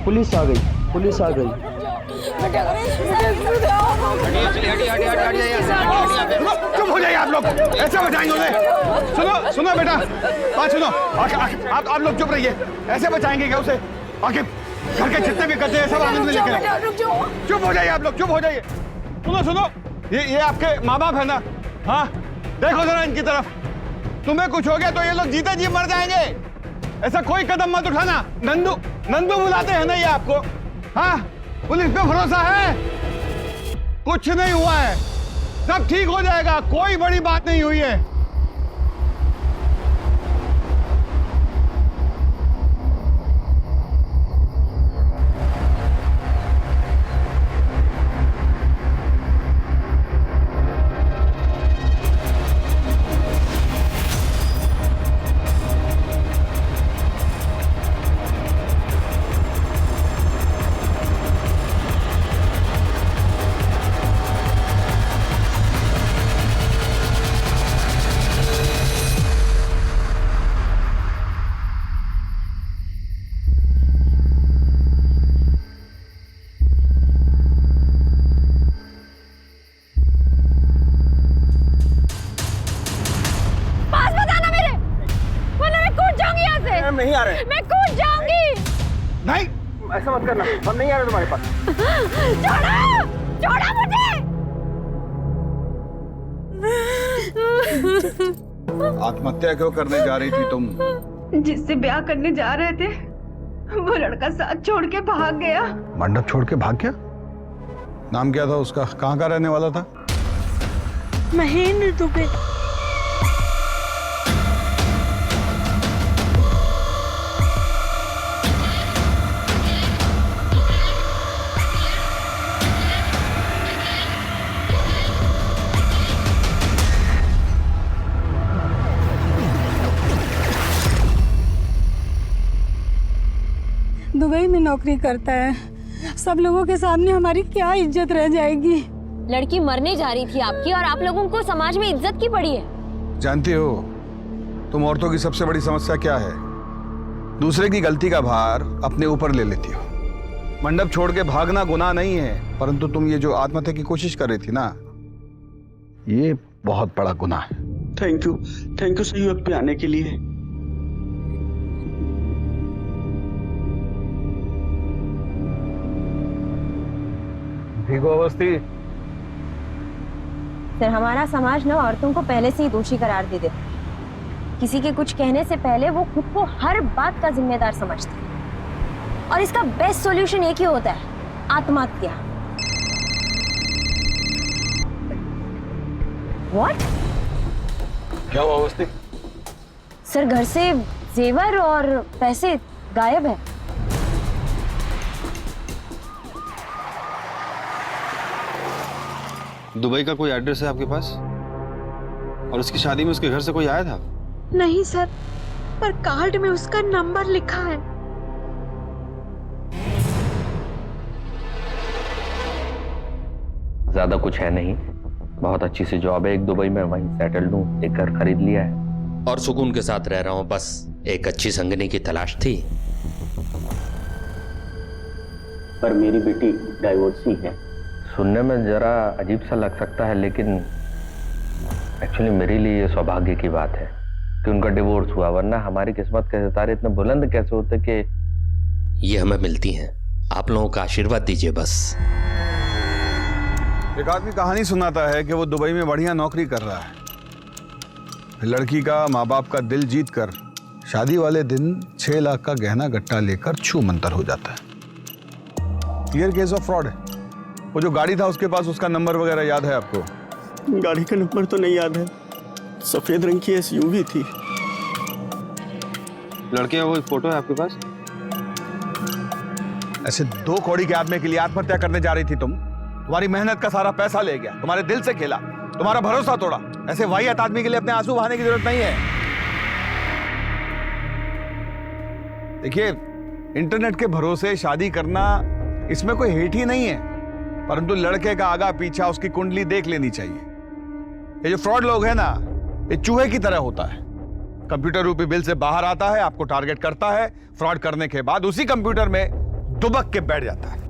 Police आ गई, police आ गई। चुप हो जाइए आप लोग, ऐसे बचाएंगे उन्हें। सुनो सुनो बेटा, बात सुनो। आप लोग चुप रहिए, ऐसे बचाएंगे क्या उसे? आखिर घर के जितने भी करते हैं सब आनंद में लेकर। चुप हो जाइए आप लोग, चुप हो जाइए। सुनो सुनो, ये आपके माँ बाप है ना? हाँ, देखो जरा इनकी तरफ। तुम्हें कुछ हो गया तो ये लोग जीते जी मर जाएंगे। ऐसा कोई कदम मत उठाना। नंदू नंदू बुलाते हैं ना ये आपको? हाँ, पुलिस पे भरोसा है? कुछ नहीं हुआ है, सब ठीक हो जाएगा, कोई बड़ी बात नहीं हुई है। नहीं आ रहे। मैं कूद जाऊंगी। नहीं, ऐसा मत करना, हम नहीं आ रहे तुम्हारे पास। छोड़ो, छोड़ो मुझे। आत्महत्या क्यों करने जा रही थी तुम? जिससे ब्याह करने जा रहे थे वो लड़का साथ छोड़ के भाग गया। मंडप छोड़ के भाग गया? नाम क्या था उसका? कहाँ का रहने वाला था? महेंद्र दुबे। दुबई में नौकरी करता है। सब लोगों के सामने हमारी क्या इज्जत रह जाएगी? लड़की मरने जा रही थी आपकी और आप लोगों को समाज में इज्जत की पड़ी है। जानती हो तुम औरतों की सबसे बड़ी समस्या क्या है? दूसरे की गलती का भार अपने ऊपर ले लेती हो। मंडप छोड़ के भागना गुनाह नहीं है, परंतु तुम ये जो आत्महत्या की कोशिश कर रही थी ना, ये बहुत बड़ा गुनाह है। थैंक यू सही वक्त पे आने के लिए। ठीक हो अवस्थी? सर, हमारा समाज ना औरतों को पहले से ही दोषी करार दे देता है। किसी के कुछ कहने से पहले वो खुद को हर बात का जिम्मेदार समझते हैं और इसका बेस्ट सॉल्यूशन एक ही होता है, आत्महत्या। व्हाट? क्या हुआ अवस्थी? सर, घर से जेवर और पैसे गायब है। दुबई का कोई एड्रेस है आपके पास? और उसकी शादी में उसके घर से कोई आया था? नहीं सर, पर कार्ड में उसका नंबर लिखा है। ज्यादा कुछ है नहीं, बहुत अच्छी सी जॉब है एक दुबई में, वहीं सेटल हूँ, एक घर खरीद लिया है और सुकून के साथ रह रहा हूँ। बस एक अच्छी संगनी की तलाश थी। पर मेरी बेटी डाइवोर्सी है। सुनने में जरा अजीब सा लग सकता है, लेकिन एक्चुअली मेरे लिए ये सौभाग्य की बात है कि उनका डिवोर्स हुआ, वरना हमारी किस्मत के सितारे इतने बुलंद कैसे होते कि ये हमें मिलती हैं। आप लोगों का आशीर्वाद दीजिए बस। एक आदमी कहानी सुनाता है कि वो दुबई में बढ़िया नौकरी कर रहा है, फिर लड़की का माँ बाप का दिल जीत कर शादी वाले दिन 6 लाख का गहना गट्टा लेकर छू मंतर हो जाता है। क्लियर केस ऑफ फ्रॉड है। वो जो गाड़ी था उसके पास उसका नंबर वगैरह याद है आपको? गाड़ी का नंबर तो नहीं याद है, सफेद रंग की एसयूवी थी। लड़के का कोई फोटो है आपके पास? ऐसे 2 कौड़ी के आदमी के लिए आत्महत्या करने जा रही थी तुम? तुम्हारी मेहनत का सारा पैसा ले गया, तुम्हारे दिल से खेला, तुम्हारा भरोसा तोड़ा। ऐसे वाहियात आदमी के लिए अपने आंसू बहाने की जरूरत नहीं है। देखिए, इंटरनेट के भरोसे शादी करना, इसमें कोई हेट ही नहीं है, परंतु लड़के का आगा पीछा, उसकी कुंडली देख लेनी चाहिए। ये जो फ्रॉड लोग हैं ना, ये चूहे की तरह होता है। कंप्यूटर रूपी बिल से बाहर आता है, आपको टारगेट करता है, फ्रॉड करने के बाद उसी कंप्यूटर में दुबक के बैठ जाता है।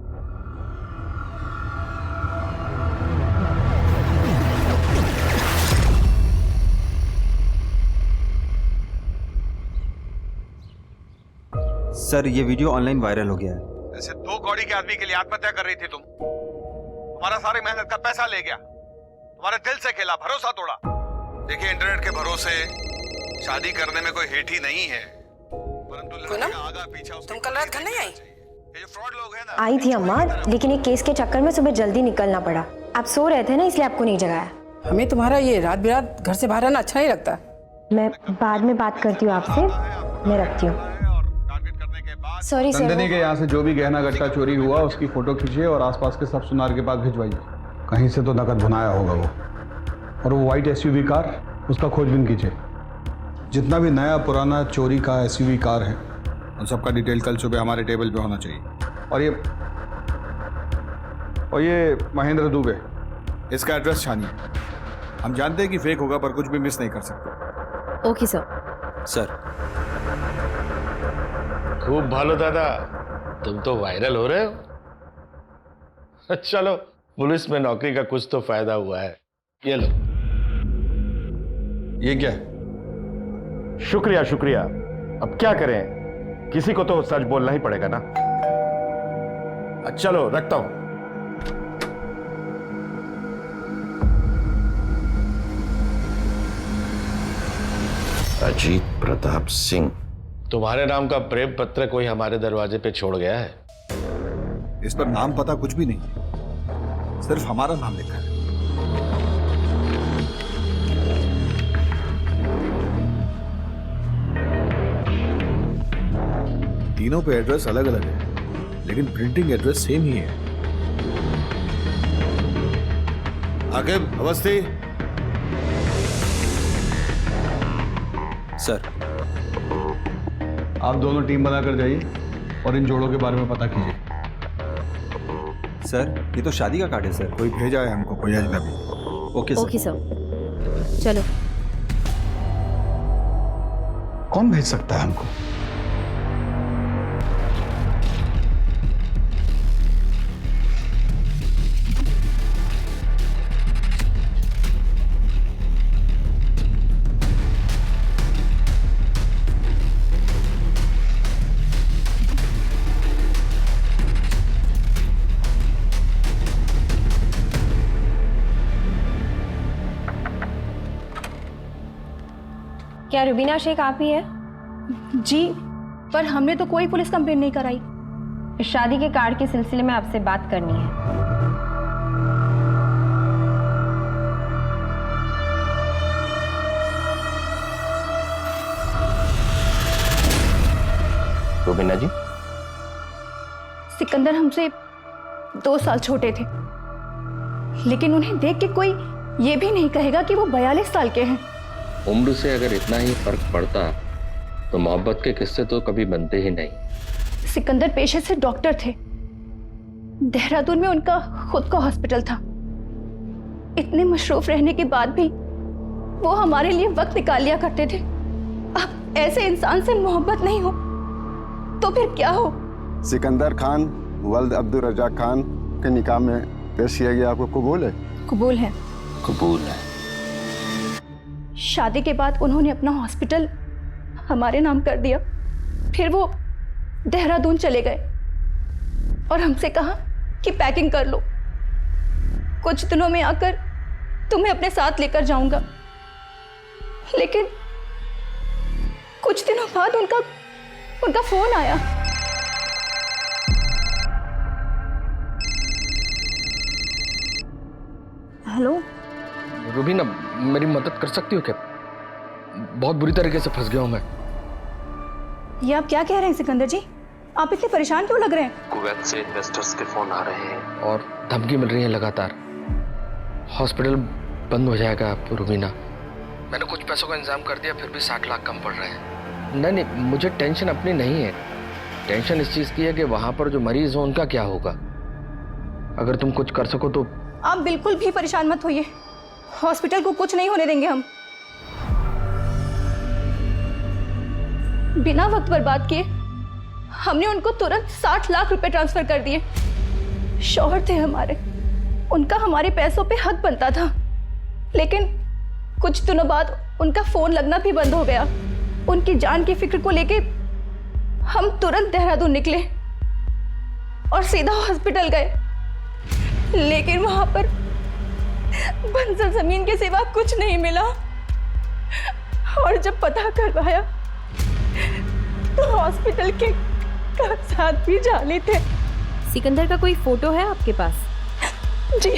सर ये वीडियो ऑनलाइन वायरल हो गया है। ऐसे 2 कौड़ी के आदमी के लिए आत्महत्या कर रही थी तुम। तुम्हारा सारी मेहनत का पैसा ले गया, तुम्हारे दिल से खेला, भरोसा तोड़ा। देखिए इंटरनेट के भरोसे शादी करने में कोई हेठ ही नहीं है, परंतु लड़के का आगा पीछा तुम कल रात घर नहीं आई? ये जो फ्रॉड लोग हैं ना। आई थी अम्मा, लेकिन एक केस के चक्कर में सुबह जल्दी निकलना पड़ा। आप सो रहे थे ना, इसलिए आपको नहीं जगाया। हमें तुम्हारा ये रात बिरात घर से बाहर रहना अच्छा नहीं लगता। मैं बाद में बात करती हूँ आपसे, मैं रखती हूँ। Sorry sir. नंदिनी के यहाँ से जो भी गहना गट्टा चोरी हुआ उसकी फोटो खींचिए और आसपास के सब सुनार के पास भिजवाइए। कहीं से तो नकद भुनाया होगा वो। और वो व्हाइट एसयूवी कार, उसका खोजबीन कीजिए। जितना भी नया पुराना चोरी का एसयूवी कार है उन सबका डिटेल कल सुबह हमारे टेबल पे होना चाहिए। और ये महेंद्र दुबे, इसका एड्रेस छानिए। हम जानते हैं कि फेक होगा पर कुछ भी मिस नहीं कर सकते। Okay sir. सर खूब भालो दादा, तुम तो वायरल हो रहे हो। चलो पुलिस में नौकरी का कुछ तो फायदा हुआ है। ये लो। ये क्या है? शुक्रिया शुक्रिया। अब क्या करें, किसी को तो सच बोलना ही पड़ेगा ना। चलो रखता हूं। अजीत प्रताप सिंह, तुम्हारे नाम का प्रेम पत्र कोई हमारे दरवाजे पे छोड़ गया है। इस पर नाम पता कुछ भी नहीं है, सिर्फ हमारा नाम लिखा है। तीनों पे एड्रेस अलग अलग है, लेकिन प्रिंटिंग एड्रेस सेम ही है। आकिब, अवस्थी। सर आप दोनों टीम बनाकर जाइए और इन जोड़ों के बारे में पता कीजिए। सर ये तो शादी का कार्ड है सर। कोई भेजा है हमको, कोई अजनबी। Okay sir. ओके सर, चलो। कौन भेज सकता है हमको? क्या रुबीना शेख आप ही है? जी, पर हमने तो कोई पुलिस कंप्लेंट नहीं कराई। शादी के कार्ड के सिलसिले में आपसे बात करनी है। रुबीना जी, सिकंदर हमसे 2 साल छोटे थे, लेकिन उन्हें देख के कोई ये भी नहीं कहेगा कि वो 42 साल के हैं। उम्र से अगर इतना ही फर्क पड़ता तो मोहब्बत के किस्से तो कभी बनते ही नहीं। सिकंदर पेशे से डॉक्टर थे। देहरादून में उनका खुद का हॉस्पिटल था। इतने मशरूफ रहने के बाद भी वो हमारे लिए वक्त निकाल लिया करते थे। अब ऐसे इंसान से मोहब्बत नहीं हो तो फिर क्या हो? सिकंदर खान वल्द अब्दुल रज़ाक खान के निकाह में पेश किया गया, आपको कबूल है? कबूल है। कबूल है। शादी के बाद उन्होंने अपना हॉस्पिटल हमारे नाम कर दिया। फिर वो देहरादून चले गए और हमसे कहा कि पैकिंग कर लो, कुछ दिनों में आकर तुम्हें अपने साथ लेकर जाऊंगा। लेकिन कुछ दिनों बाद उनका फोन आया। हेलो रुबीना, मेरी मदद कर सकती हो क्या? बहुत बुरी तरीके से फंस गया हूं मैं। ये आप क्या कह रहे हैं सिकंदर जी? आप इतने परेशान क्यों लग रहे हैं? कुवैत से इन्वेस्टर्स के फोन आ रहे हैं और धमकी मिल रही है लगातार। हॉस्पिटल बंद हो जाएगा रुबीना। मैंने कुछ पैसों का इंतजाम कर दिया, फिर भी 60 लाख कम पड़ रहे हैं। नहीं, मुझे टेंशन अपनी नहीं है। टेंशन इस चीज़ की है कि वहाँ पर जो मरीज हो उनका क्या होगा। अगर तुम कुछ कर सको तो। आप बिल्कुल भी परेशान मत होइए, हॉस्पिटल को कुछ नहीं होने देंगे हम। बिना वक्त बर्बाद किए हमने उनको तुरंत 60 लाख रुपए ट्रांसफर कर दिए। शौहर थे हमारे, उनका हमारे पैसों पे हक बनता था, लेकिन कुछ दिनों बाद उनका फोन लगना भी बंद हो गया। उनकी जान की फिक्र को लेके हम तुरंत देहरादून निकले और सीधा हॉस्पिटल गए, लेकिन वहां पर बंजर जमीन के सिवा कुछ नहीं मिला। और जब पता करवाया तो हॉस्पिटल के कागजात भी जाली थे। सिकंदर का कोई फोटो है आपके पास? जी,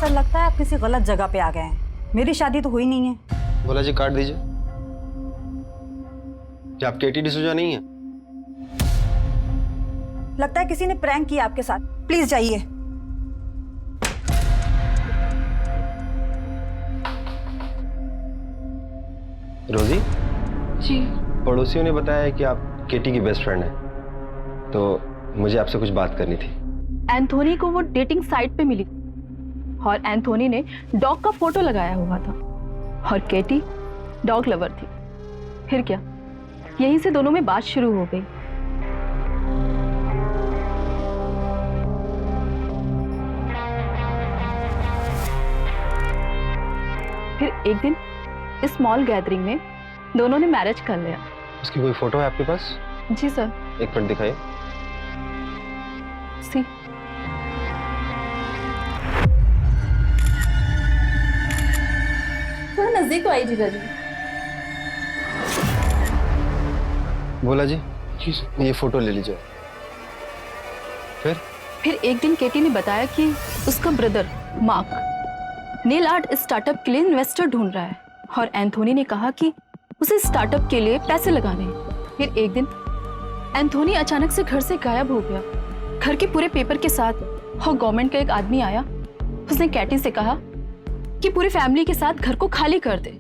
सर लगता है आप किसी गलत जगह पे आ गए हैं। मेरी शादी तो हुई नहीं है। बोला जी काट दीजिए। क्या आप केटी डिसूजा नहीं है? लगता है किसी ने प्रैंक किया आपके साथ। प्लीज जाइए। रोजी जी, पड़ोसियों ने बताया कि आप केटी की बेस्ट फ्रेंड हैं, तो मुझे आपसे कुछ बात करनी थी। एंथोनी को वो डेटिंग साइट पे मिली और एंथोनी ने डॉग का फोटो लगाया हुआ था और केटी डॉग लवर थी। फिर क्या, यहीं से दोनों में बात शुरू हो गई। फिर एक दिन इस स्मॉल गैदरिंग में दोनों ने मैरिज कर लिया। उसकी कोई फोटो है आपके पास? जी सर। एक मिनट दिखाइए। सी, थोड़ा नजदीक आई जीजा जी। बोला जी ये फोटो ले लीजिए। फिर एक दिन केटी ने बताया कि उसका brother mark nail art startup के लिए इन्वेस्टर ढूंढ रहा है और एंथोनी ने कहा कि उसे स्टार्टअप के लिए पैसे लगाने हैं। फिर एक दिन एंथोनी अचानक से घर से गायब हो गया, घर के पूरे पेपर के साथ। और गवर्नमेंट का एक आदमी आया, उसने कैटी से कहा कि पूरी फैमिली के साथ घर को खाली कर दे।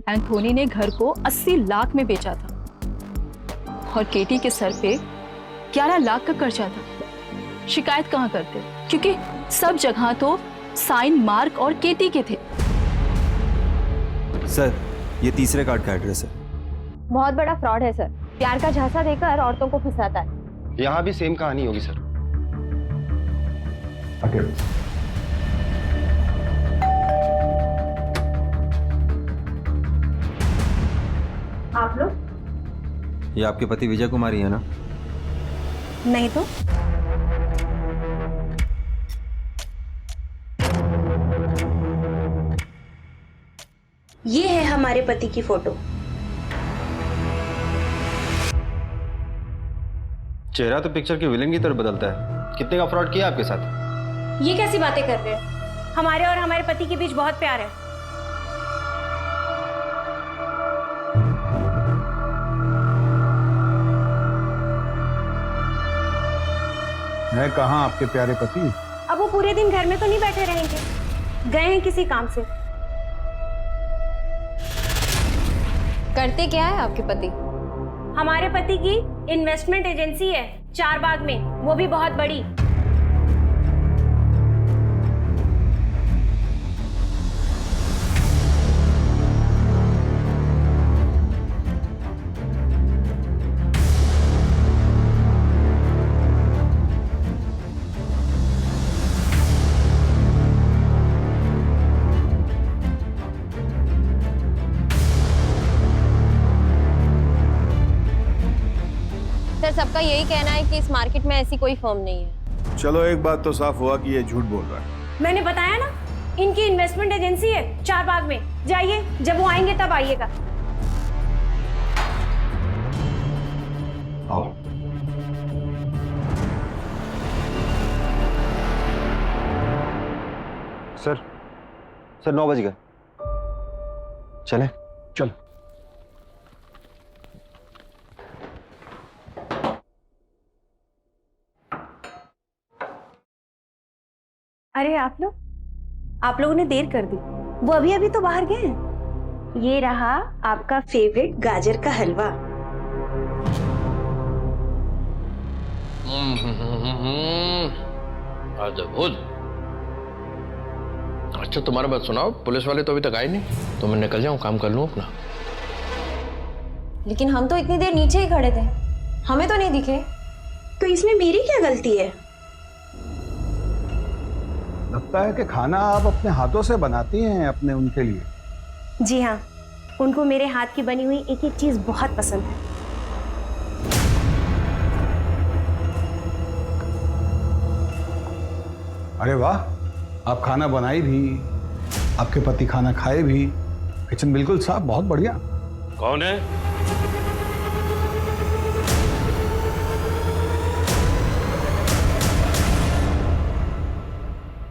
एंथोनी ने घर को 80 लाख में बेचा था और केटी के सर पे 11 लाख का कर्जा था। शिकायत कहाँ करते, क्योंकि सब जगह तो साइन मार्क और केटी के थे। सर ये तीसरे कार्ड का एड्रेस है। बहुत बड़ा फ्रॉड है सर, प्यार का झांसा देकर औरतों को फंसाता है। यहाँ भी सेम कहानी होगी सर। आप लोग? ये आपके पति विजय कुमारी है ना? नहीं तो ये है हमारे पति की फोटो। चेहरा तो पिक्चर के विलेन की तरफ बदलता है। कितने का फ्रॉड किया आपके साथ? ये कैसी बातें कर रहे हैं? हमारे और हमारे पति के बीच बहुत प्यार है। है कहाँ आपके प्यारे पति? अब वो पूरे दिन घर में तो नहीं बैठे रहेंगे, गए हैं किसी काम से। करते क्या है आपके पति? हमारे पति की इन्वेस्टमेंट एजेंसी है चारबाग में, वो भी बहुत बड़ी। सर सबका यही कहना है कि इस मार्केट में ऐसी कोई फर्म नहीं है। चलो एक बात तो साफ हुआ कि ये झूठ बोल रहा है। मैंने बताया ना, इनकी इन्वेस्टमेंट एजेंसी है चारबाग में। जाइए, जब वो आएंगे तब आइएगा। आओ। सर 9 बज गए, चले? चलो। अरे आप लोगों ने देर कर दी। वो अभी अभी तो बाहर गए हैं। ये रहा आपका फेवरेट गाजर का हलवा। अद्भुत। अच्छा तुम्हारा बात सुनाओ, पुलिस वाले तो अभी तक आए नहीं, तो मैं निकल जाऊं, काम कर लूं अपना। लेकिन हम तो इतनी देर नीचे ही खड़े थे, हमें तो नहीं दिखे। तो इसमें मेरी क्या गलती है? लगता है कि खाना आप अपने हाथों से बनाती हैं अपने उनके लिए। जी हाँ, उनको मेरे हाथ की बनी हुई एक एक चीज बहुत पसंद है। अरे वाह, आप खाना बनाई भी, आपके पति खाना खाए भी, किचन बिल्कुल साफ, बहुत बढ़िया। कौन है?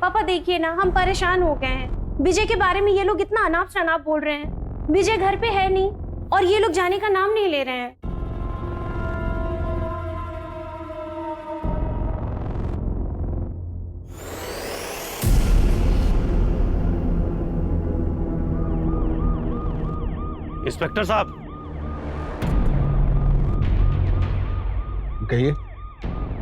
पापा देखिए ना, हम परेशान हो गए हैं। विजय के बारे में ये लोग इतना अनाप शनाप बोल रहे हैं। विजय घर पे है नहीं और ये लोग जाने का नाम नहीं ले रहे हैं। इंस्पेक्टर साहब, कहिए।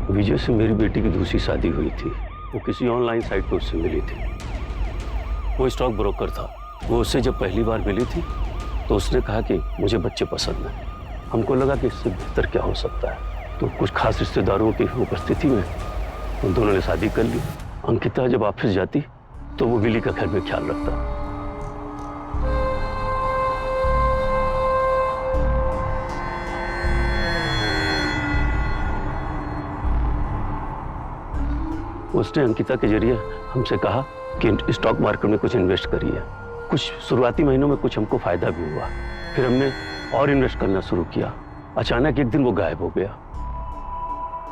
विजय से मेरी बेटी की दूसरी शादी हुई थी। वो किसी ऑनलाइन साइट पर उससे मिली थी। वो स्टॉक ब्रोकर था। वो उससे जब पहली बार मिली थी तो उसने कहा कि मुझे बच्चे पसंद हैं। हमको लगा कि इससे बेहतर क्या हो सकता है, तो कुछ खास रिश्तेदारों की उपस्थिति में उन दोनों ने शादी कर ली। अंकिता जब ऑफिस जाती तो वो विली का घर में ख्याल रखता। उसने अंकिता के जरिए हमसे कहा कि स्टॉक मार्केट में कुछ इन्वेस्ट करिए। कुछ शुरुआती महीनों में कुछ हमको फायदा भी हुआ। फिर हमने और इन्वेस्ट करना शुरू किया। अचानक एक दिन वो गायब हो गया।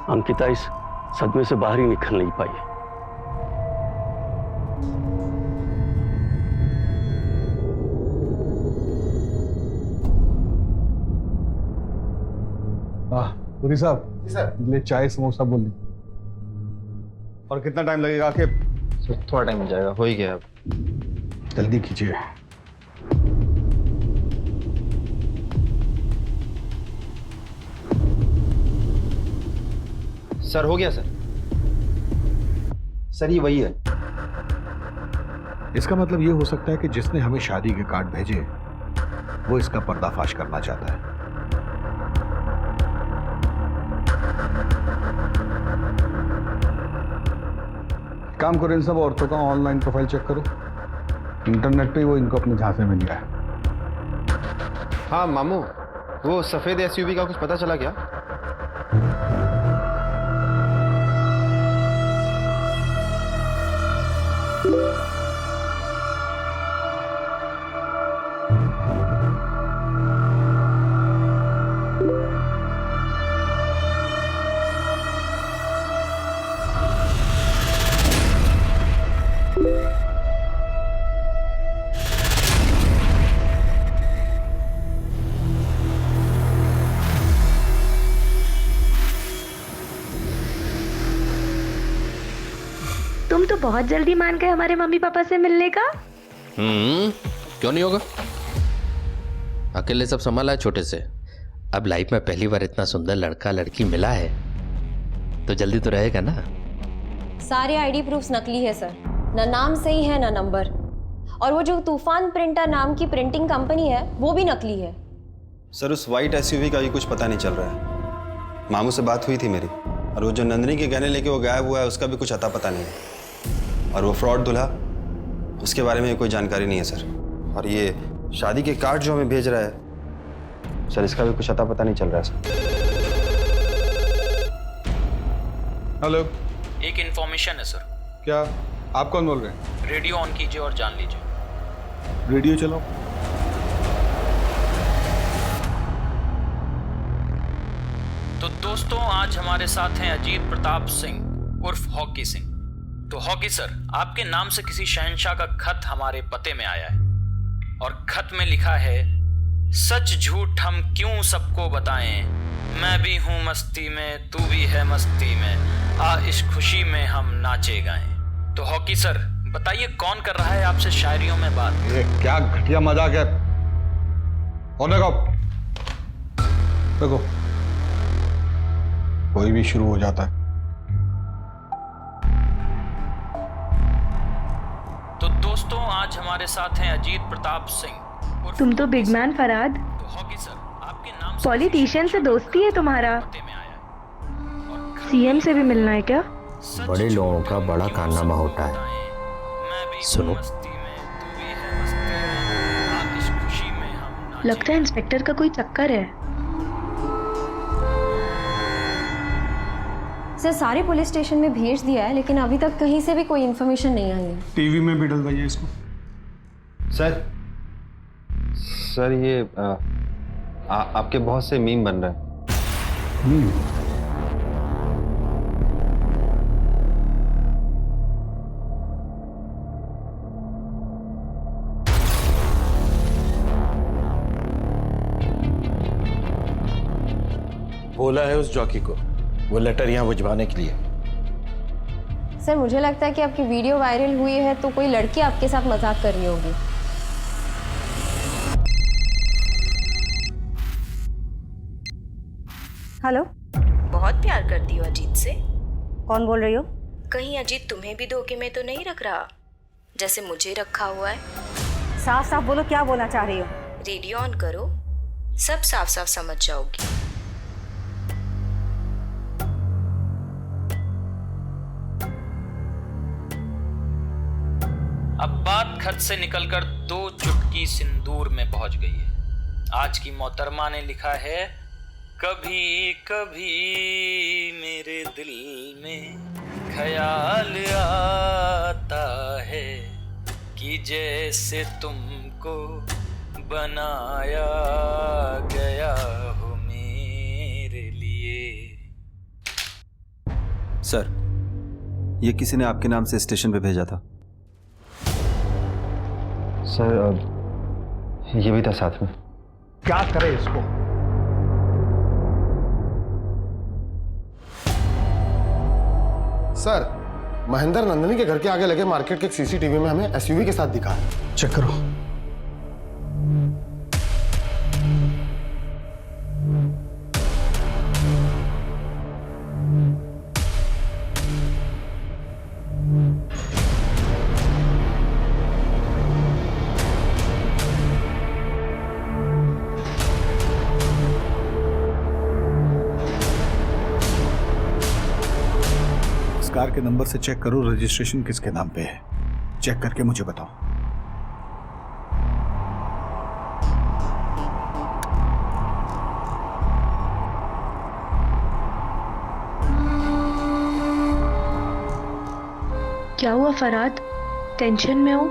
अंकिता इस सदमे से बाहर ही निकल नहीं पाई। पुरी साहब, ले चाय समोसा बोल दी। और कितना टाइम लगेगा? कि थोड़ा टाइम मिल जाएगा, हो ही गया। अब जल्दी कीजिए। सर हो गया सर। सर ये वही है। इसका मतलब ये हो सकता है कि जिसने हमें शादी के कार्ड भेजे वो इसका पर्दाफाश करना चाहता है। काम करो, इन सब औरतों का ऑनलाइन प्रोफाइल चेक करो। इंटरनेट पे वो इनको अपने झांसे में लिया है। हाँ मामू, वो सफेद एसयूवी का कुछ पता चला क्या? तुम तो बहुत जल्दी मान गए हमारे मम्मी पापा से मिलने का। क्यों नहीं होगा? अकेले सब संभाला है छोटे से। अब लाइफ में पहली बार इतना सुंदर लड़का लड़की मिला है तो जल्दी तो रहेगा ना। सारे आईडी प्रूफ्स नकली है सर, ना नाम सही है ना नंबर। और वो जो तूफान प्रिंटर नाम की प्रिंटिंग कंपनी है वो भी नकली है। सर उस वाइट एसयूवी का भी कुछ पता नहीं चल रहा है। मामू से बात हुई थी मेरी, और वो जो नंदिनी के गहने लेके वो गायब हुआ है उसका भी कुछ अता पता नहीं है। और वो फ्रॉड दूल्हा, उसके बारे में कोई जानकारी नहीं है सर। और ये शादी के कार्ड जो हमें भेज रहा है सर, इसका भी कुछ अता पता नहीं चल रहा है सर। हेलो, एक इंफॉर्मेशन है सर। क्या? आप कौन बोल रहे हैं? रेडियो ऑन कीजिए और जान लीजिए। रेडियो चलाओ। तो दोस्तों, आज हमारे साथ हैं अजीत प्रताप सिंह उर्फ हॉकी सिंह। तो हॉकी सर, आपके नाम से किसी शहंशाह का खत हमारे पते में आया है, और खत में लिखा है, सच झूठ हम क्यों सबको बताएं, मैं भी हूं मस्ती में, तू भी है मस्ती में, आ इस खुशी में हम नाचे गाएं। तो हॉकी सर बताइए, कौन कर रहा है आपसे शायरियों में बात? ये क्या घटिया मजाक है। और देखो कोई भी शुरू हो जाता है। तो दोस्तों, दोस्तों आज हमारे साथ हैं अजीत प्रताप सिंह। तुम तो बिग मैन फराद। तो हॉकी सर, आपके नाम पॉलिटिशियन से दोस्ती है तुम्हारा? सीएम से भी मिलना है क्या? बड़े लोगों का बड़ा कारनामा होता है। सुनो, लगता है इंस्पेक्टर का कोई चक्कर है। सर सारे पुलिस स्टेशन में भेज दिया है, लेकिन अभी तक कहीं से भी कोई इन्फॉर्मेशन नहीं आई है। टीवी में भी डलवाइए इसको। सर ये आपके बहुत से मीम बन रहे हैं। बोला है उस जॉकी को वो लेटर यहाँ भिजवाने के लिए। सर मुझे लगता है कि आपकी वीडियो वायरल हुई है तो कोई लड़की आपके साथ मजाक कर रही होगी। हेलो। बहुत प्यार करती हो अजीत से? कौन बोल रही हो? कहीं अजीत तुम्हें भी धोखे में तो नहीं रख रहा जैसे मुझे रखा हुआ है? साफ साफ बोलो, क्या बोलना चाह रही हो? रेडियो ऑन करो, सब साफ साफ समझ जाओगी। अब बात खत से निकलकर 2 चुटकी सिंदूर में पहुंच गई है। आज की मोहतरमा ने लिखा है, कभी कभी मेरे दिल में ख्याल आता है कि जैसे तुमको बनाया गया हो मेरे लिए। सर, ये किसी ने आपके नाम से स्टेशन पे भेजा था। सर ये भी था साथ में। क्या करे इसको? सर, महेंद्र नंदनी के घर के आगे लगे मार्केट के एक सीसीटीवी में हमें एसयूवी के साथ दिखा है। चेक करो। कार के नंबर से चेक करो रजिस्ट्रेशन किसके नाम पे है। चेक करके मुझे बताओ। क्या हुआ फराद, टेंशन में हो?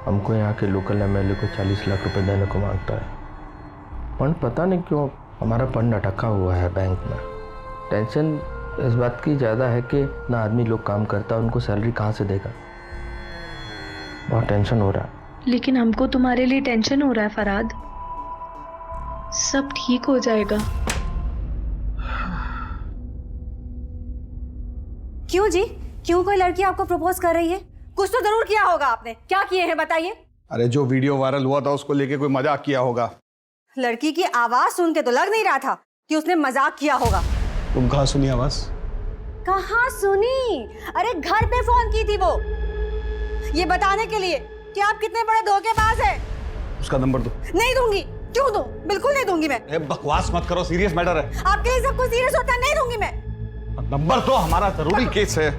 हमको यहाँ के लोकल एमएलए को 40 लाख रुपए देने को मांगता है। फंड पता नहीं क्यों हमारा फंड अटका हुआ है बैंक में। टेंशन इस बात की ज़्यादा है कि ना आदमी लोग काम करता है, उनको सैलरी कहाँ से देगा। बहुत टेंशन हो रहा है। लेकिन हमको तुम्हारे लिए टेंशन हो रहा है फराद। सब ठीक हो जाएगा। क्यों जी? क्यों कोई लड़की आपको प्रपोज कर रही है? कुछ तो जरूर किया होगा आपने। क्या किए हैं बताइए? अरे जो वीडियो वायरल हुआ था उसको लेके कोई मजाक किया होगा। लड़की की आवाज सुन के तो लग नहीं रहा था कि उसने मजाक किया होगा। तुम कहाँ सुनी आवाज? कहाँ सुनी? अरे घर पे फोन की थी वो, ये बताने के लिए कि आप कितने बड़े धोखेबाज हैं। उसका नंबर दो। नहीं दूंगी। क्यों दूं? बिल्कुल नहीं दूंगी मैं। बकवास मत करो, सीरियस मैटर है। आपके लिए सब कुछ सीरियस होता है। नहीं दूंगी मैं। नंबर दो, हमारा जरूरी केस है।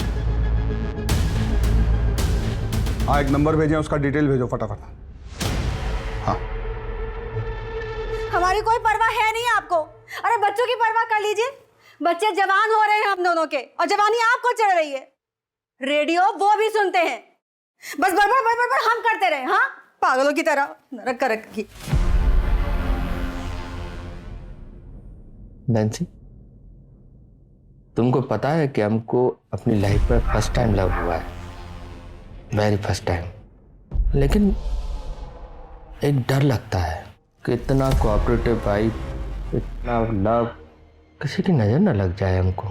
हाँ, एक नंबर भेजें, उसका डिटेल भेजो फटाफट। हाँ। हमारी कोई परवाह है नहीं आपको। अरे बच्चों की परवाह कर लीजिए। बच्चे जवान हो रहे हैं हम दोनों के, और जवानी आपको चढ़ रही है। रेडियो वो भी सुनते हैं, बस बड़बड़ बड़बड़ बड़ हम करते रहे। हाँ, पागलों की तरह नरक कर रखी। नैन्सी, तुमको पता है कि हमको अपनी लाइफ में फर्स्ट टाइम लव हुआ है, वेरी फर्स्ट टाइम। लेकिन एक डर लगता है कि इतना कोऑपरेटिव भाई, इतना लव, किसी की नजर न लग जाए हमको।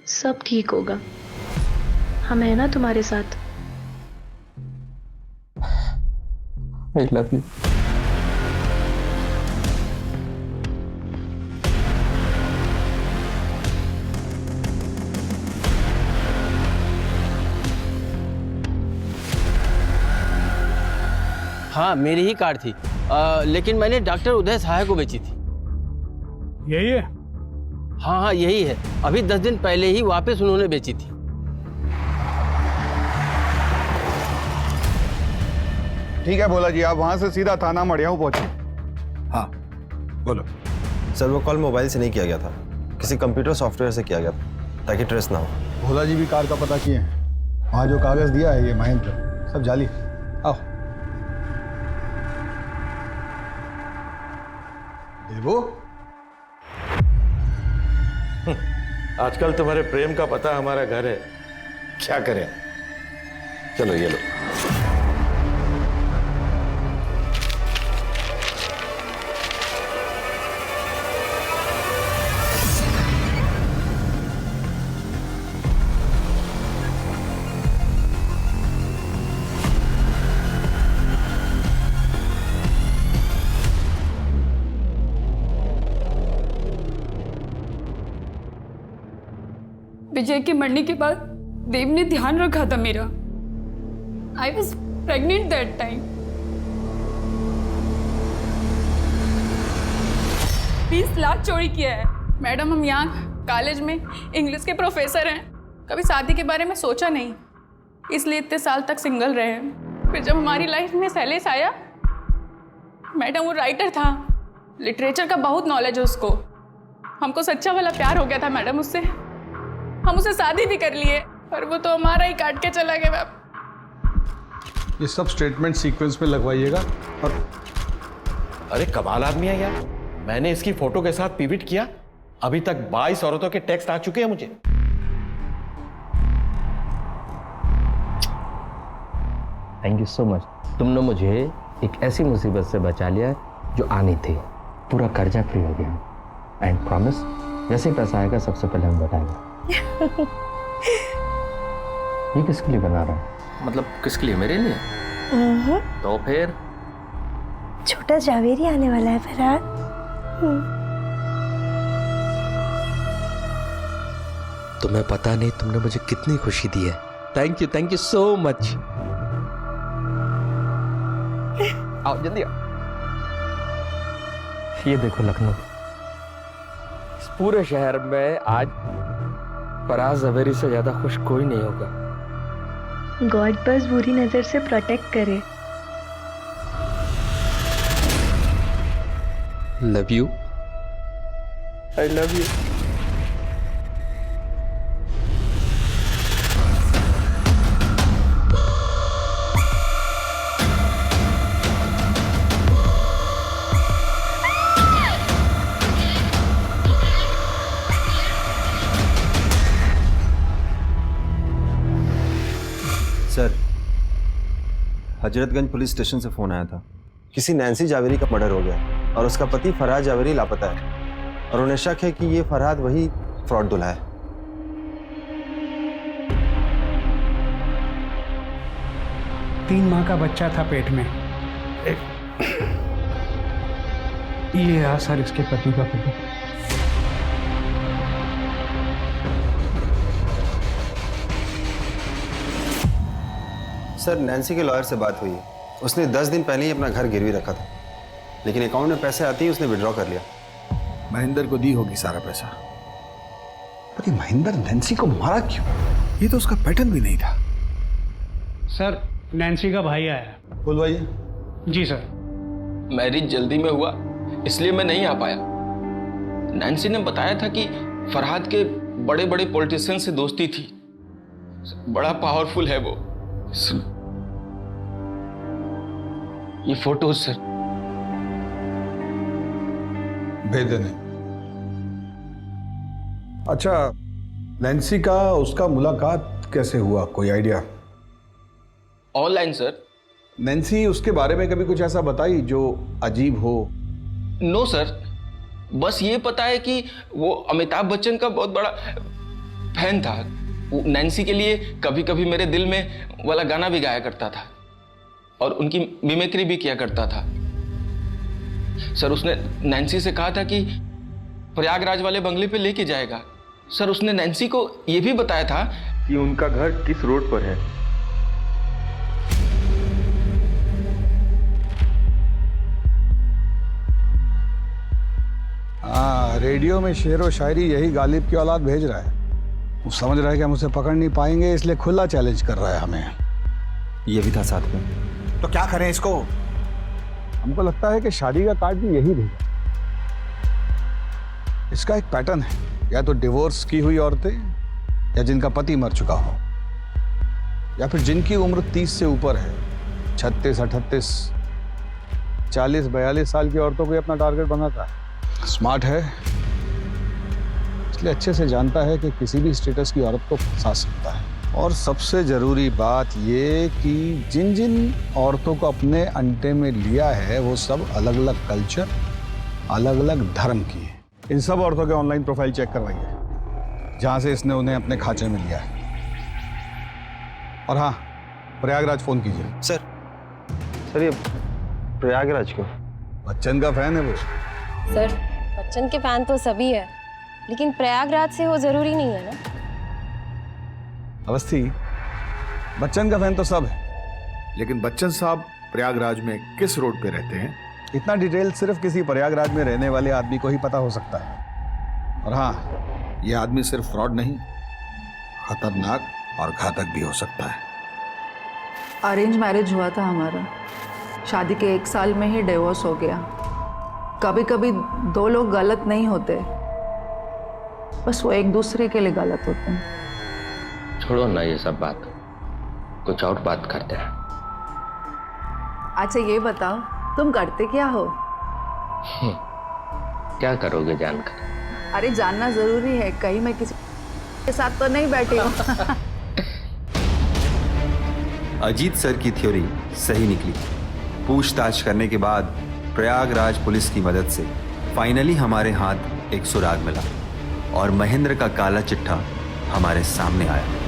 सब ठीक होगा, हम है ना तुम्हारे साथ। I love you. हाँ, मेरी ही कार थी, लेकिन मैंने डॉक्टर उदय सहाय को बेची थी। यही है? हाँ, यही है। अभी 10 दिन पहले ही वापस उन्होंने बेची थी। ठीक है भोला जी, आप वहां से सीधा थाना मड़ियाऊ पहुंचे। हाँ बोलो। सर वो कॉल मोबाइल से नहीं किया गया था, किसी कंप्यूटर सॉफ्टवेयर से किया गया था ताकि ट्रेस ना हो। भोला जी भी कार का पता किए हैं, वहाँ जो कागज दिया है ये महेंद्र, सब जाली। आओ देवो। आजकल तुम्हारे प्रेम का पता हमारा घर है, क्या करें। चलो ये लो। विजय के मरने के बाद देव ने ध्यान रखा था मेरा। I was pregnant that time. 20 lakh चोरी किया है। मैडम, हम यहाँ कॉलेज में इंग्लिश के प्रोफेसर हैं, कभी शादी के बारे में सोचा नहीं, इसलिए इतने साल तक सिंगल रहे। फिर जब हमारी लाइफ में शैलेश आया, मैडम वो राइटर था, लिटरेचर का बहुत नॉलेज है उसको, हमको सच्चा वाला प्यार हो गया था मैडम उससे, हम उसे शादी भी कर लिए, पर वो तो हमारा ही काट के चला गया। मैम ये सब स्टेटमेंट सीक्वेंस में लगवाइएगा। और अरे कमाल आदमी है यार, मैंने इसकी फोटो के साथ पिविट किया, अभी तक 22 औरतों के टेक्स्ट आ चुके हैं मुझे। Thank you so much. तुमने मुझे एक ऐसी मुसीबत से बचा लिया जो आनी थी। पूरा कर्जा फ्री हो गया। एंड प्रॉमिस, जैसे ही पैसा आएगा सबसे पहले हम बताएंगे। ये किसके लिए बना रहा है? मतलब किसके लिए? मेरे लिए? तो फिर छोटा जावेरी आने वाला है फरहाद। तुम्हें पता नहीं तुमने मुझे कितनी खुशी दी है। Thank you so much. आओ जल्दी आओ। ये देखो लखनऊ, इस पूरे शहर में आज फराज ज़वेरी से ज्यादा खुश कोई नहीं होगा। गॉड बस बुरी नजर से प्रोटेक्ट करे। Love you. I love you. Sir, Hazratganj police station से फोन आया था, किसी नैन्सी जावेरी का मर्डर हो गया और उसका पति फरहाद जावेरी लापता है और उन्हें शक है कि ये फरहाद वही फ्रॉड दूल्हा है। तीन माह का बच्चा था पेट में। ये है सर इसके पति का फोटो। सर, नैन्सी के लॉयर से बात हुई है, उसने 10 दिन पहले ही अपना घर गिरवी रखा था, लेकिन अकाउंट में पैसे आते ही उसने विड्रॉ कर लिया। महेंद्र को दी होगी सारा पैसा। पर ये महेंद्र नैन्सी को मारा क्यों? ये तो उसका पैटर्न भी नहीं था। सर, नैन्सी का भाई आया। बुलवाइए। जी सर। मैरिज जल्दी में हुआ इसलिए मैं नहीं आ पाया। नैन्सी ने बताया था कि फरहाद के बड़े बड़े पॉलिटिशियन से दोस्ती थी, बड़ा पावरफुल है वो। ये फोटोज सर। भेज देने। अच्छा, नैन्सी का उसका मुलाकात कैसे हुआ, कोई आइडिया? Online sir. नैन्सी उसके बारे में कभी कुछ ऐसा बताई जो अजीब हो? नो सर, बस ये पता है कि वो अमिताभ बच्चन का बहुत बड़ा फैन था। नैन्सी के लिए कभी कभी मेरे दिल में वाला गाना भी गाया करता था और उनकी मिमिक्री भी किया करता था। सर, उसने नैन्सी से कहा था कि प्रयागराज वाले बंगले पे लेके जाएगा। सर, उसने नैन्सी को यह भी बताया था कि उनका घर किस रोड पर है। हाँ, रेडियो में शेर व शायरी यही गालिब की औलाद भेज रहा है। वो समझ रहा है कि हम उसे पकड़ नहीं पाएंगे, इसलिए खुला चैलेंज कर रहा है हमें। ये भी था साथ में। तो क्या करें इसको? हमको लगता है कि शादी का कार्ड भी यही भेजा। इसका एक पैटर्न है, या तो डिवोर्स की हुई औरतें, या जिनका पति मर चुका हो, या फिर जिनकी उम्र 30 से ऊपर है। 36, 38, 40, 42 साल की औरतों को अपना टारगेट बनाता है। स्मार्ट है, इसलिए अच्छे से जानता है कि किसी भी स्टेटस की औरत को फंसा सकता है। और सबसे जरूरी बात ये कि जिन जिन औरतों को अपने अंडे में लिया है वो सब अलग अलग कल्चर, अलग अलग धर्म की है। इन सब औरतों के ऑनलाइन प्रोफाइल चेक करवाइए जहां से इसने उन्हें अपने खांचे में लिया है। और हाँ, प्रयागराज फोन कीजिए। सर ये प्रयागराज क्यों? बच्चन का फैन है वो। सर, बच्चन के फैन तो सभी है, लेकिन प्रयागराज से वो जरूरी नहीं है ना। अवस्थी, बच्चन का फैन तो सब है, लेकिन बच्चन साहब प्रयागराज में किस रोड पे रहते हैं, इतना डिटेल सिर्फ किसी प्रयागराज में रहने वाले आदमी को ही पता हो सकता है। और हाँ, ये आदमी सिर्फ फ्रॉड नहीं, खतरनाक और घातक भी हो सकता है। अरेंज मैरिज हुआ था हमारा, शादी के 1 साल में ही डिवोर्स हो गया। कभी कभी 2 लोग गलत नहीं होते, बस वो एक दूसरे के लिए गलत होते हैं। छोड़ो ना ये सब बात, कुछ और बात करते हैं। अच्छा ये बताओ, तुम करते क्या हो? क्या करोगे जानकर? अरे जानना जरूरी है, कहीं मैं किसी के साथ तो नहीं बैठी हूँ। अजीत सर की थ्योरी सही निकली। पूछताछ करने के बाद प्रयागराज पुलिस की मदद से फाइनली हमारे हाथ एक सुराग मिला और महेंद्र का काला चिट्ठा हमारे सामने आया।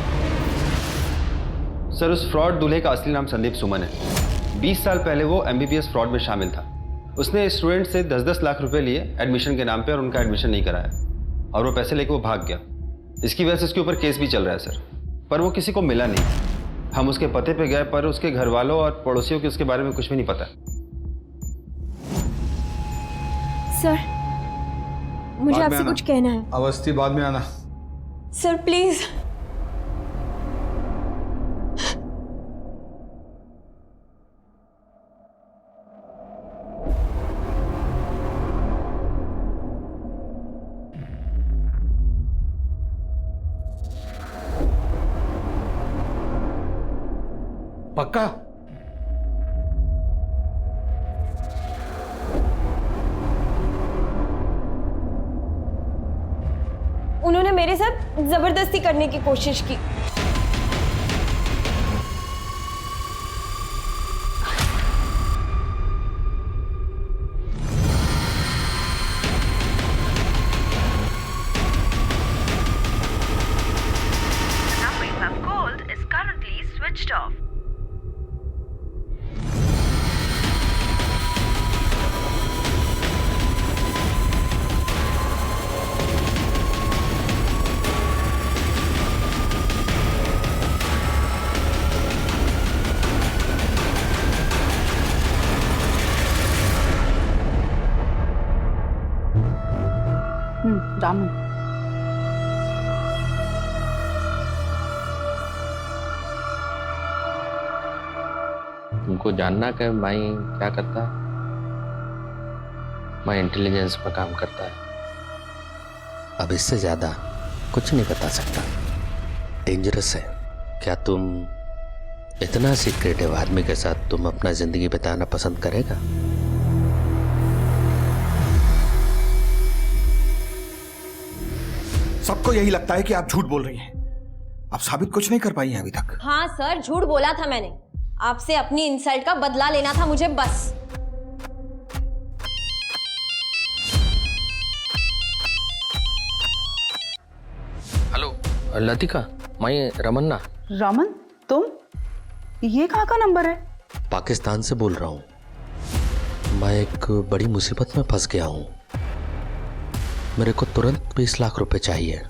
सर, उस फ्रॉड दूल्हे का असली नाम संदीप सुमन है। 20 साल पहले वो MBBS फ्रॉड में शामिल था। उसने स्टूडेंट से 10-10 लाख रुपए लिए एडमिशन के नाम पे और उनका एडमिशन नहीं कराया, और वो पैसे लेके वो भाग गया। इसकी वजह से उसके ऊपर केस भी चल रहा है सर, पर वो किसी को मिला नहीं। हम उसके पते पे गए, पर उसके घर वालों और पड़ोसियों को उसके बारे में कुछ भी नहीं पता। सर, मुझे आपसे कुछ कहना है। अवस्थी, बाद में आना। Sir please. पक्का? उन्होंने मेरे साथ जबरदस्ती करने की कोशिश की। रामन, तुमको जानना कि माई क्या करता है? माई इंटेलिजेंस पर काम करता है। अब इससे ज्यादा कुछ नहीं बता सकता, डेंजरस है। क्या तुम इतना सीक्रेटिव आदमी के साथ तुम अपना जिंदगी बिताना पसंद करेगा? सबको यही लगता है कि आप झूठ बोल रही हैं। आप साबित कुछ नहीं कर पाई हैं अभी तक। हाँ सर, झूठ बोला था मैंने। आपसे अपनी इंसल्ट का बदला लेना था मुझे, बस। हेलो लतिका, मैं रमन्ना। रमन, तुम? ये कहाँ का नंबर है? पाकिस्तान से बोल रहा हूँ। मैं एक बड़ी मुसीबत में फंस गया हूँ। मेरे को तुरंत 20 लाख रुपए चाहिए,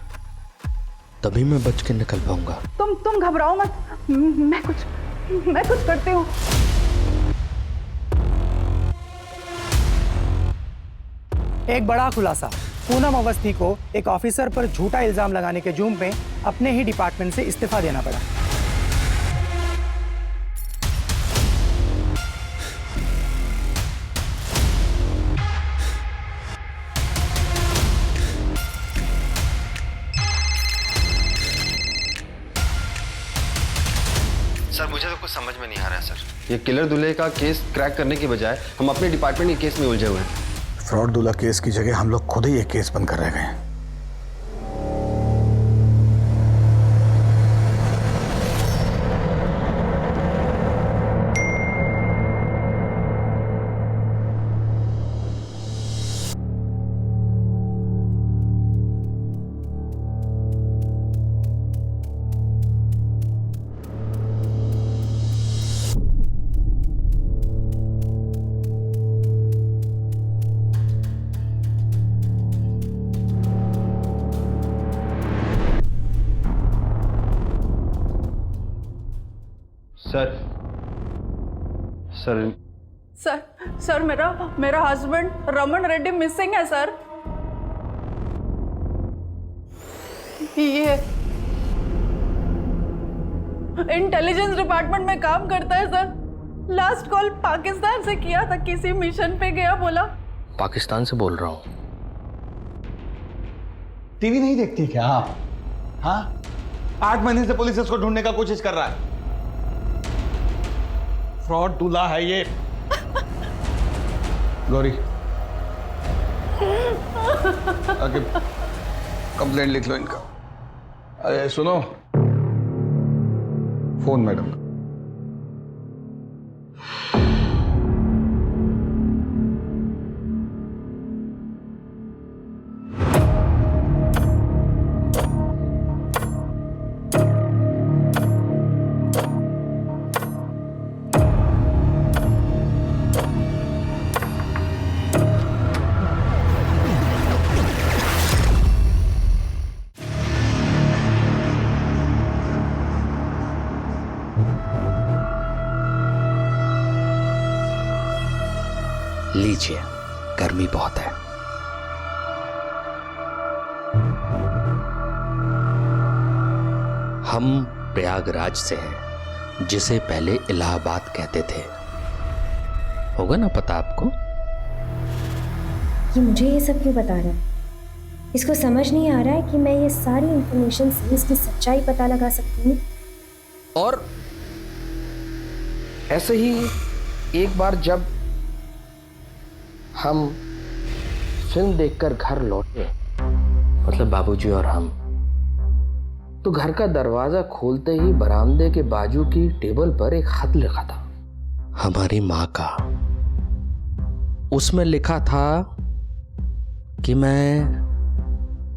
तभी मैं बच के निकल पाऊंगा। तुम घबराओ मत, मैं कुछ करती हूँ। एक बड़ा खुलासा, पूनम अवस्थी को एक ऑफिसर पर झूठा इल्जाम लगाने के जुर्म में अपने ही डिपार्टमेंट से इस्तीफा देना पड़ा। सर मुझे तो कुछ समझ में नहीं आ रहा है सर। ये किलर दूल्हे का केस क्रैक करने के बजाय हम अपने डिपार्टमेंट के केस में उलझे हुए हैं। फ्रॉड दूल्हा केस की जगह हम लोग खुद ही एक केस बनकर रह गए हैं। सर सर सर सर मेरा हस्बैंड रमन रेड्डी मिसिंग है सर। ये इंटेलिजेंस डिपार्टमेंट में काम करता है सर। लास्ट कॉल पाकिस्तान से किया था, किसी मिशन पे गया बोला। पाकिस्तान से बोल रहा हूँ। टीवी नहीं देखती क्या आप? हाँ, 8 महीने से पुलिस इसको ढूंढने का कोशिश कर रहा है। फ्रॉड दूल्हा है ये। गौरी आगे कंप्लेंट लिख लो इनका। अरे सुनो, फोन मैडम का। लीजिए, गर्मी बहुत है। हम प्रयागराज से हैं, जिसे पहले इलाहाबाद कहते थे। होगा ना पता आपको? ये मुझे ये सब क्यों बता रहा है? इसको समझ नहीं आ रहा है कि मैं ये सारी इंफॉर्मेशन से इसकी सच्चाई पता लगा सकती हूँ। और ऐसे ही एक बार जब हम फिल्म देखकर घर लौटे, मतलब बाबूजी और हम, तो घर का दरवाजा खोलते ही बरामदे के बाजू की टेबल पर एक खत लिखा था। हमारी माँ का। उसमें लिखा था कि मैं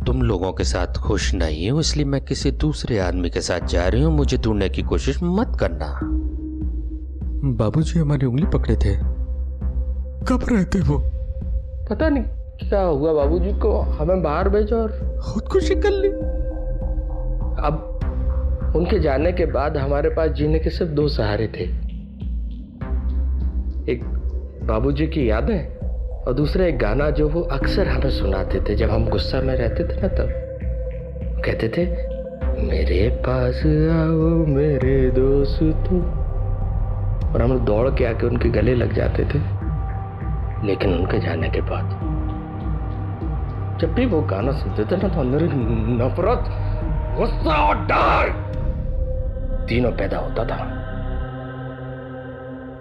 तुम लोगों के साथ खुश नहीं हूं, इसलिए मैं किसी दूसरे आदमी के साथ जा रही हूं, मुझे ढूंढने की कोशिश मत करना। बाबूजी हमारी उंगली पकड़े थे। कब रहते वो? पता नहीं क्या हुआ बाबूजी को, हमें बाहर भेजा और खुदकुशी कर ली। अब उनके जाने के बाद हमारे पास जीने के सिर्फ 2 सहारे थे। एक बाबूजी की यादें और दूसरा एक गाना जो वो अक्सर हमें सुनाते थे जब हम गुस्सा में रहते थे ना। तब कहते थे, मेरे पास आओ मेरे दोस्तों, और हम दौड़ के आके उनके गले लग जाते थे। लेकिन उनके जाने के बाद जब भी वो गाना सुनते थे ना, तो अंदर नफरत, गुस्सा और डर तीनों पैदा होता था।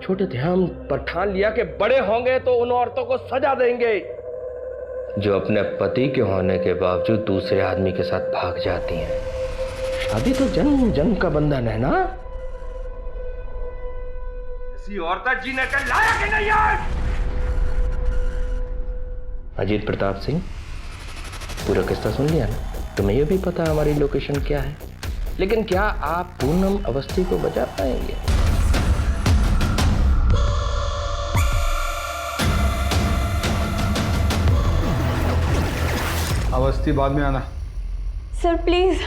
छोटे थे हम, पर ठान लिया कि बड़े होंगे तो उन औरतों को सजा देंगे जो अपने पति के होने के बावजूद दूसरे आदमी के साथ भाग जाती हैं। शादी तो जन्म जन्म का बंधन है ना। ऐसी औरत जीने के लायक ही नहीं है। अजीत प्रताप सिंह, पूरा किस्सा सुन लिया ना? तुम्हें यह भी पता हमारी लोकेशन क्या है, लेकिन क्या आप पूनम अवस्थी को बचा पाएंगे? अवस्थी बाद में आना। Sir please.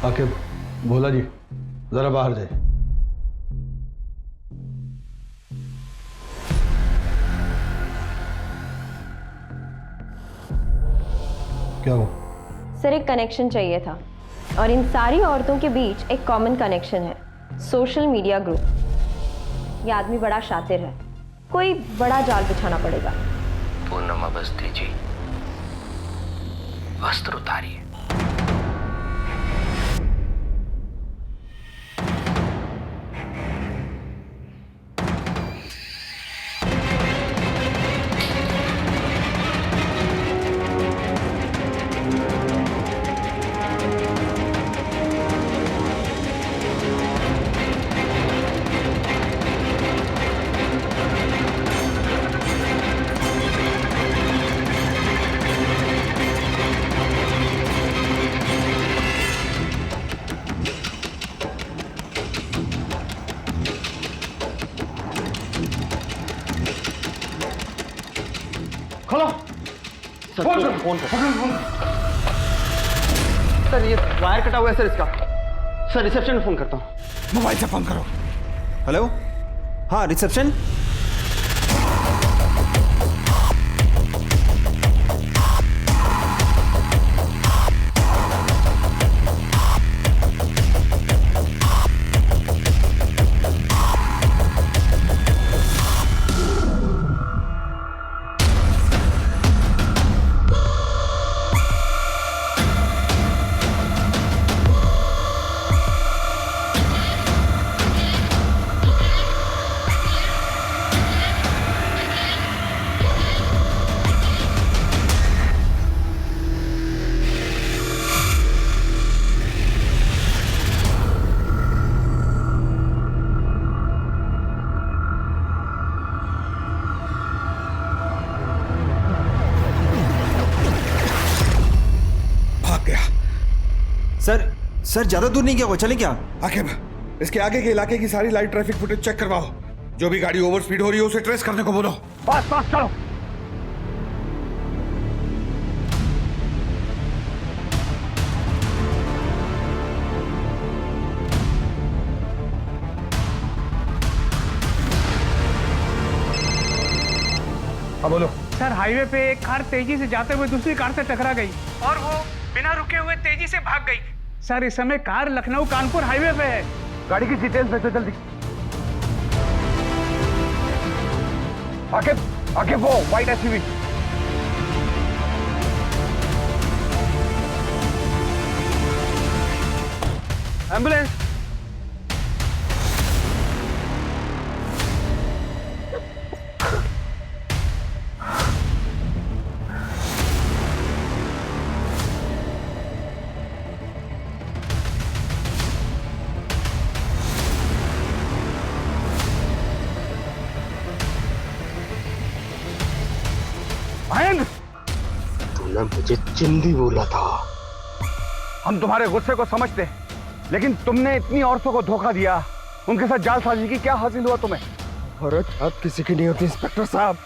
आके भोला जी जरा बाहर जाए। क्या हुआ? सर एक कनेक्शन चाहिए था और इन सारी औरतों के बीच एक कॉमन कनेक्शन है, सोशल मीडिया ग्रुप। ये आदमी बड़ा शातिर है, कोई बड़ा जाल बिछाना पड़ेगा। पूनम अवस्थी जी, वस्त्र उतारिए। खोलो। फोन करो, फोन करो। सर ये वायर कटा हुआ है सर इसका। सर रिसेप्शन में फोन करता हूँ। मोबाइल से फोन करो। हेलो, हाँ रिसेप्शन। सर ज्यादा दूर नहीं गया वो, चले क्या? आकिब, इसके आगे के इलाके की सारी लाइव ट्रैफिक फुटेज चेक करवाओ। जो भी गाड़ी ओवर स्पीड हो रही है उसे ट्रेस करने को बोलो। पास पास चलो। हाँ बोलो। सर हाईवे पे एक कार तेजी से जाते हुए दूसरी कार से टकरा गई और वो बिना रुके हुए तेजी से भाग गई। सर इस समय कार लखनऊ कानपुर हाईवे पे है। गाड़ी की डिटेल्स भेजो जल्दी। आगे वो व्हाइट एसयूवी। एम्बुलेंस। तूने मुझे चिंदी बोला था। हम तुम्हारे गुस्से को समझते, लेकिन तुमने इतनी औरतों को धोखा दिया, उनके साथ जालसाजी की क्या हासिल हुआ तुम्हें? औरत आप किसी की नहीं होती इंस्पेक्टर साहब।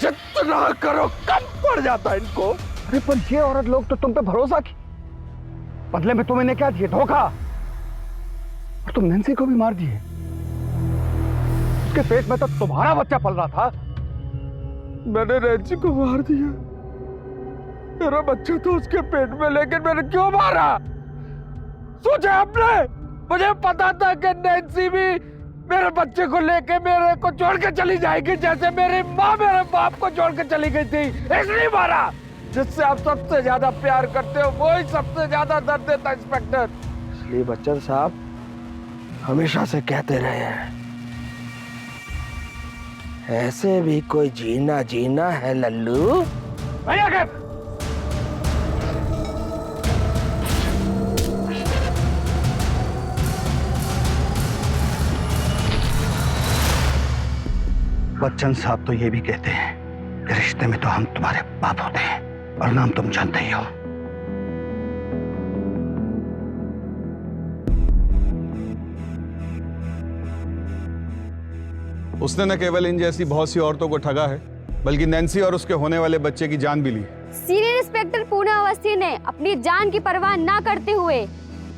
जितना करो कम पड़ जाता है इनको। अरे पर ये औरत लोग तो तुम पे भरोसा की, बदले में तुम इन्हें क्या दिए? धोखा। और तुम नैन्सी को भी मार दिए। उसके पेट में तो तुम्हारा बच्चा पल रहा था। मैंने नैन्सी को मार दिया। मेरा बच्चा तो उसके पेट में, लेकिन मैंने क्यों मारा? सोचा आपने? मुझे पता था कि नैन्सी भी मेरे बच्चे को लेके मेरे को छोड़ के चली जाएगी, जैसे मेरी माँ मेरे बाप को छोड़ के चली गई थी। इसलिए मारा। जिससे आप सबसे ज्यादा प्यार करते हो वही सबसे ज्यादा दर्द देता इंस्पेक्टर। इसलिए बच्चन साहब हमेशा से कहते रहे हैं, ऐसे भी कोई जीना जीना है लल्लू। भैया के बच्चन साहब तो ये भी कहते हैं कि रिश्ते में तो हम तुम्हारे बाप होते हैं, और नाम तुम जानते ही हो। उसने न केवल इन जैसी बहुत सी औरतों को ठगा है, बल्कि नैन्सी और उसके होने वाले बच्चे की जान भी ली। सीनियर इंस्पेक्टर पूनम अवस्थी ने अपनी जान की परवाह न करते हुए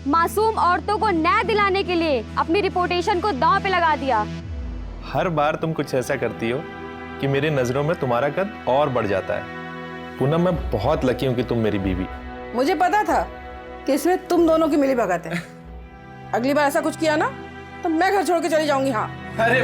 मासूम औरतों को न्याय दिलाने के लिए अपनी रिपुटेशन को दांव पे लगा दिया। हर बार तुम कुछ ऐसा करती हो कि मेरी नजरों में तुम्हारा कद और बढ़ जाता है। पूनम मैं बहुत लकी हूँ कि तुम मेरी बीवी। मुझे पता था कि इसमें तुम दोनों की मिली भगत है। अगली बार ऐसा कुछ किया ना तो मैं घर छोड़ के चली जाऊंगी। हाँ अरे